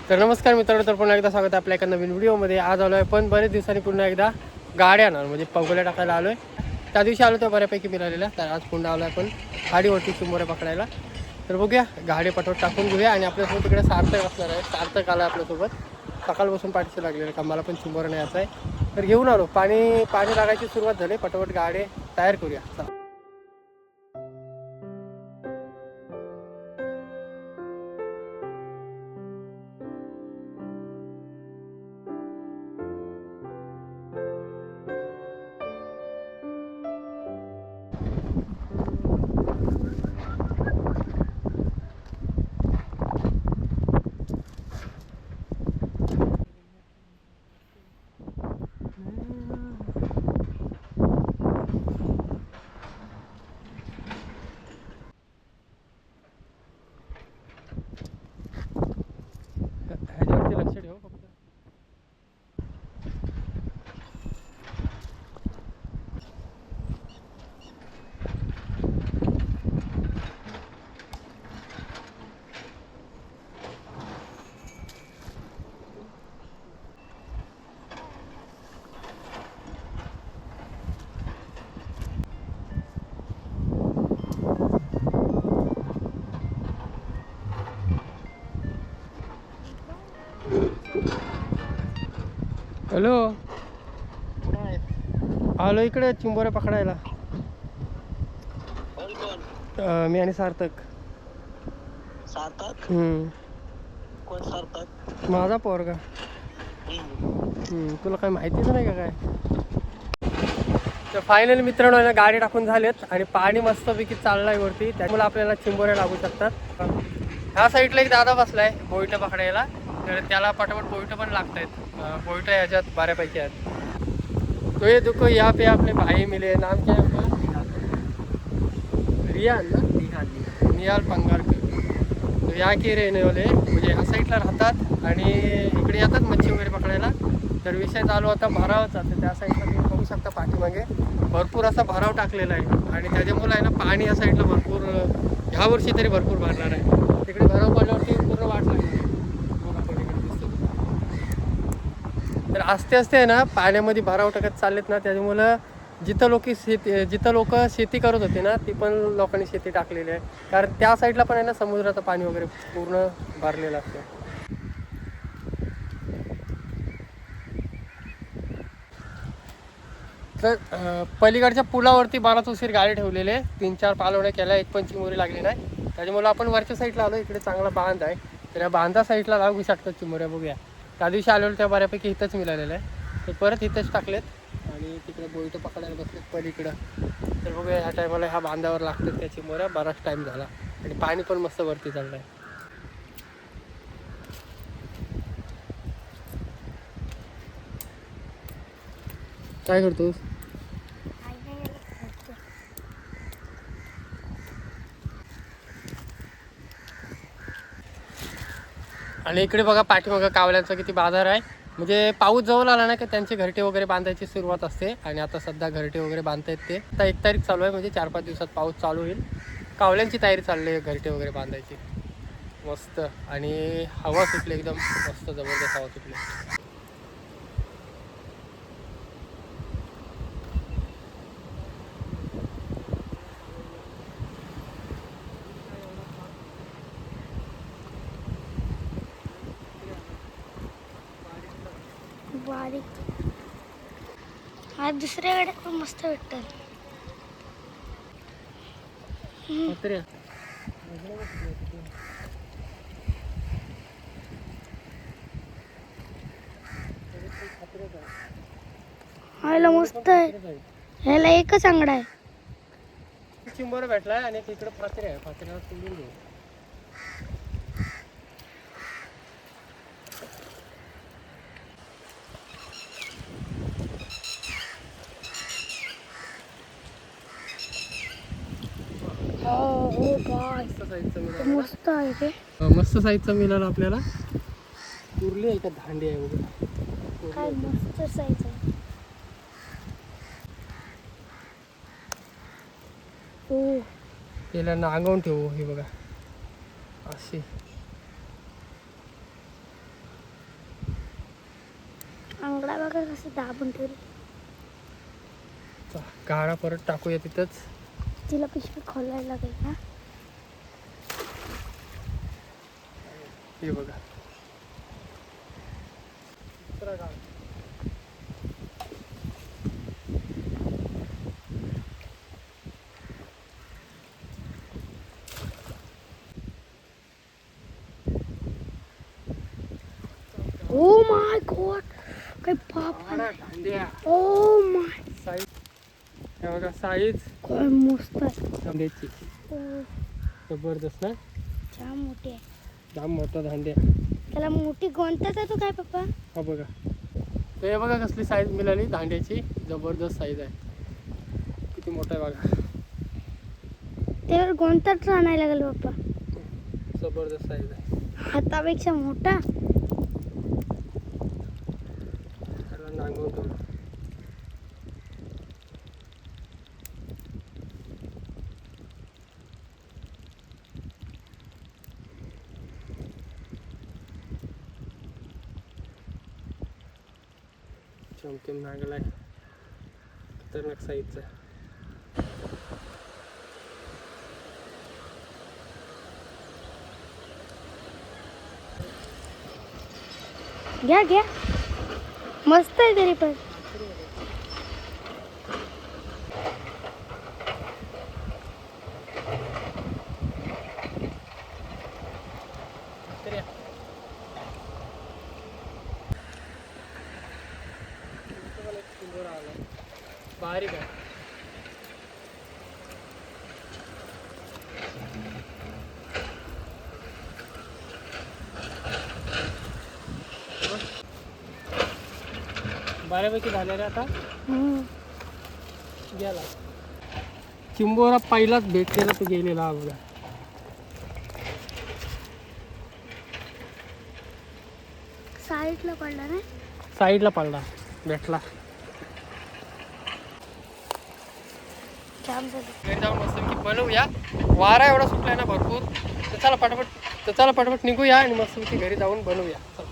तर नमस्कार मित्रांनो, तर पुन्हा एकदा स्वागत आहे आपल्या एका नवीन व्हिडिओमध्ये. आज आलो आहे पण बरेच दिवसांनी पुन्हा एकदा गाड्या आणणार म्हणजे पंगोल्या टाकायला आलो आहे. त्या दिवशी आलो तर बऱ्यापैकी मिळालेल्या, तर आज पुन्हा आलो आहे पण गाडीवरती चिंबोऱ्या पकडायला. तर बघूया, गाडी पटवत टाकून घेऊया. आणि आपल्यासोबत तिकडे सार्थक असणार आहे. सार्थक आला आपल्यासोबत, सकाळपासून पाठीशी लागलेलं का मला पण चिंबोऱ्या न्यायचं आहे. तर घेऊन आलो, पाणी लागायची सुरुवात झाली. पटवट गाडी तयार करूया. ह्याच्यावरती लक्ष ठेव फक्त. हॅलो, आलो इकडे चिंबोऱ्या पकडायला. मी आणि सार्थक. सार्थक कोण सार्थक? माझा पोरगा. तुला काय माहितीच नाही का काय? तर फायनली मित्रांनो ना, गाडी टाकून झालेत आणि पाणी मस्तपैकी चाललंय वरती, त्यामुळे आपल्याला चिंबोऱ्या लागू शकतात. ह्या साईडला एक दादा बसलाय बोईट पकडायला, तर त्याला पटापट बोईट पण लागत आहेत. बोईट ह्याच्यात बऱ्यापैकी आहेत. तो ये देखो यहाँ पे आपले भाई मिले. नाम क्या है आपका? रियान ना? निहाल पंगारकर. तो यहाँ के रहने वाले म्हणजे ह्या साईडला राहतात आणि इकडे येतात मच्छी वगैरे पकडायला. तर विषय चालू होता भरावाचा. तर त्या साईडला तुम्ही बघू शकता पाठीमागे भरपूर असा भराव टाकलेला आहे आणि त्याच्यामुळे आहे ना, पाणी या साईडला भरपूर ह्या वर्षी तरी भरपूर भरणार आहे. तिकडे भराव पडल्यावरती पूर्ण वाट लागली. तर आस्ते आस्ते आहे ना, पाण्यामध्ये भराव टाकत चाललेत ना, त्याच्यामुळं जिथं लोक शेती करत होते ना, ती पण लोकांनी शेती टाकलेली आहे. कारण त्या साईडला पण आहे ना, समुद्राचं पाणी वगैरे पूर्ण भरलेलं असतं. तर पलीकडच्या पुलावरती बाराच उशीर गाडी ठेवलेली आहे. 3-4 पालवण्या केल्या, एक पण चिंबोरी लागली नाही. त्याच्यामुळे आपण वरच्या साईडला आलो. इकडे चांगला बांध आहे, तर या बांधा साईडला लागू शकतात चिंबोऱ्या. बघूया, त्या दिवशी आलेलो त्या बऱ्यापैकी इथंच मिळालेलं आहे. तर परत इथंच टाकलेत आणि तिकडे बोईट पकडायला बसलेत पलीकडं. तर बघूया, ह्या टायमाला ह्या बांधावर लागतात त्या चिंबोऱ्या. बराच टाईम झाला आणि पाणी पण मस्त वरती चाललं आहे. काय करतोस? आणि इकडे बघा पाठीमागं कावल्यांचा किती बाजार आहे. म्हणजे पाऊस जवळ आला ना की त्यांचे घरटे वगैरे बांधायची सुरुवात असते. आणि आता सध्या घरटे वगैरे बांधतायत. ते आता 1 तारीख चालू आहे, म्हणजे 4-5 दिवसात पाऊस चालू होईल. कावल्यांची तयारी चालली आहे घरटे वगैरे बांधायची. मस्त. आणि हवा सुटली एकदम मस्त, जबरदस्त हवा सुटली. बारीक हा दुसऱ्या गाड्यात पण मस्त भेटतात. ह्याला मस्त आहे. ह्याला एकच आंगडा आहे. चिंबोरा भेटलाय आणि तिकडे फात्रे आहे. फात्र्यावर सोडून घेऊ. मस्त आहे ते. मस्त साईजचा मिळाला आपल्याला. कुर्ली आहे का धांडी आहे वगैरे. काय मस्त साईज आहे. हो, त्याला नांगवून ठेवू. हे बघा अशी. बांगडा बघा कसं दाबून ठेवली. गाडा परत टाकूया तिथंच. तिला पिशवी खोलायला लागेल ना. हे बघा दुसरा गाडा. ओ माय गॉड, काय बाप. धांड्या ओ माय, साईज. हे बघा साईज काय मस्त आहे. धांड्याची ओ, जबरदस्त ना. जाम मोठी आहे. जाम मोठा धांड्या. त्याला मोठी गोंताच आहे तो काय पप्पा. हा बघा तर हे बघा कसली साईज मिळाली धांड्याची. जबरदस्त साईज आहे. किती मोठा आहे बघा. त्याला गोंताच आणायला लागेल पप्पा. जबरदस्त साईज आहे. हातापेक्षा मोठा. त्याला नांगवतो. चमचम नांगलाय. खतरनाक साईजचा. घ्या घ्या, मस्त आहे तरी पण. बारीक आहे. बऱ्यापैकी झाले रे आता. गेला चिंबोरा पहिलाच भेटलेला तो गेलेला हा बघा. साईडला पडला ना. साईडला पडला भेटला. जाम झालं. घरी जाऊन मस्त की बनवूया. वारा एवढा सुटलाय ना भरपूर. तर चला पटापट निघूया आणि मस्तपैकी घरी जाऊन बनवूया. चला.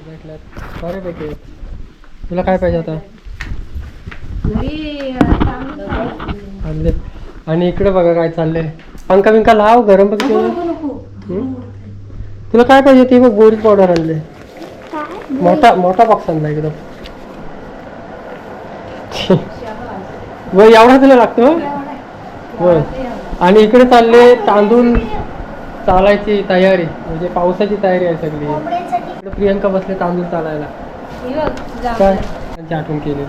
भेटल्यात बऱ्यापैकी. तुला काय पाहिजे आता. आणले. आणि इकडे बघा काय चाललंय. पंखा बिंका लाव गरम बघ. तुला काय पाहिजे ते बघ. बोरीच पावडर आणले. मोठा बॉक्स आणला एकदम. एवढा तुला लागतो. आणि इकडे चालले तांदूळ चालायची तयारी. म्हणजे पावसाची तयारी आहे सगळी. इकडे प्रियंका बसले तांदूळ चालायला. काय त्यांची आठवण केली.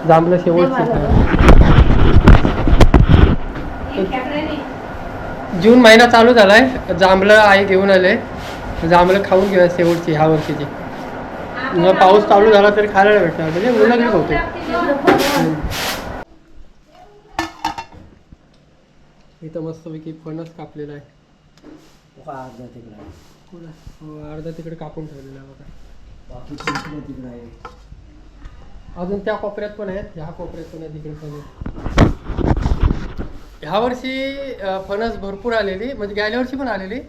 जांभळं शेवटची. जून महिना चालू झालाय. जांभळं आई घेऊन आले. जांभळं खाऊन घेऊया शेवटची ह्या वर्षीची. पाऊस चालू झाला तरी खायला भेटणार. म्हणजे मुलांनी होते. इथं मस्तपैकी फणस कापलेला आहे. अर्धा तिकडे कापून ठेवलेला आहे बघा. अजून त्या कोपऱ्यात पण आहेत. ह्या कोपऱ्यात पण आहे. तिकडे पण. ह्या वर्षी फणस भरपूर आलेली. म्हणजे गेल्या वर्षी पण आलेली.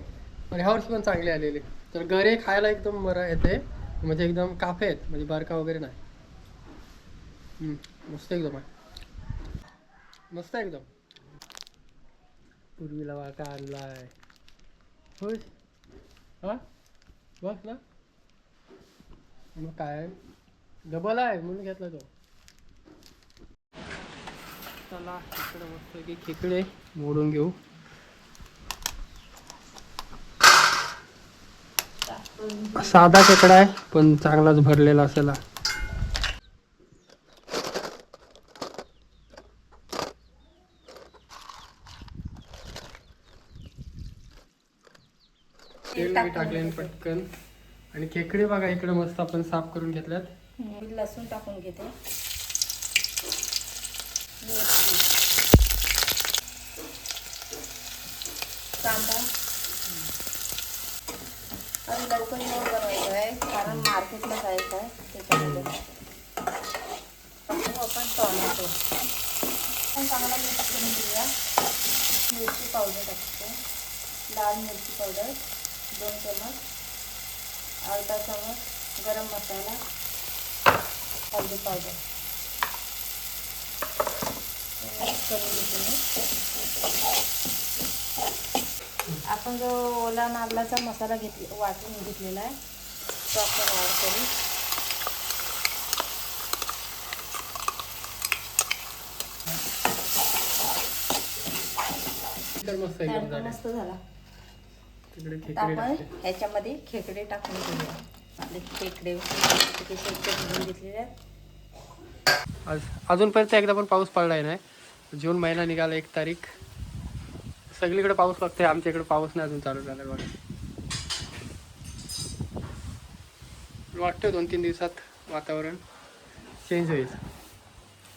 पण ह्या वर्षी पण चांगली आलेली. तर गरे खायला एकदम बरं येते. म्हणजे एकदम काफे आहेत. म्हणजे बारका वगैरे नाही. मस्त एकदम आहे. मस्त एकदम. पूर्वीला वाटा आणलाय. होय हा बघ ना. मग काय डबल आहे म्हणून घेतला तो. चला इकडे मस्त की खेकडे मोडून घेऊ. साधा खेकडा आहे पण चांगलाच भरलेला असेल. तेल मी टाकले पटकन. आणि खेकडे बघा इकडे मस्त आपण साफ करून घेतल्यात. लसूण टाकून घेते. कांदा. आणि लवकर येऊन बनवायचं आहे कारण मार्केटला जायचं आहे त्याच्यामध्ये. आपण टोमॅटो पण चांगला मिक्स करून घेऊया. मिरची पावडर टाकते. लाल मिरची पावडर 2 चमच. अर्धा चमच गरम मसाला. हळदी पावडर मिक्स करून घेते. आपण जो ओला नारळाचा मसाला वाटून घेतलेला आहे तो आपण ॲड करू. मस्त एकदम झाले. मस्त झाला. तिकडे आता खेकडे आपण टाकले. ह्याच्यामध्ये खेकडे टाकून घेऊया. आपले खेकडे धुवून घेतलेले आहेत. अजूनपर्यंत एकदा पण पाऊस पडलाय नाही. जून महिना निघाला 1 तारीख. सगळीकडे पाऊस बघते, आमच्या इकडे पाऊस नाही अजून चालू झाला बघा. वाटतं 2-3 दिवसात वातावरण चेंज होईल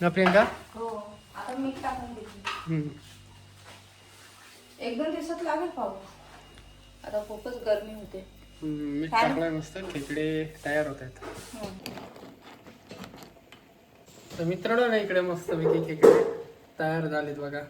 ना प्रियंका. हो आता मीठ टाकून घेतली. 1-2 दिवसात लागेल पाऊस. आता खूपच गरमी होते. मीठ टाकलाय मस्त. खेकडे तयार होत आहेत. तर मित्रांनो ना इकडे मस्त पैकी खेकडे तयार झालेत बघा.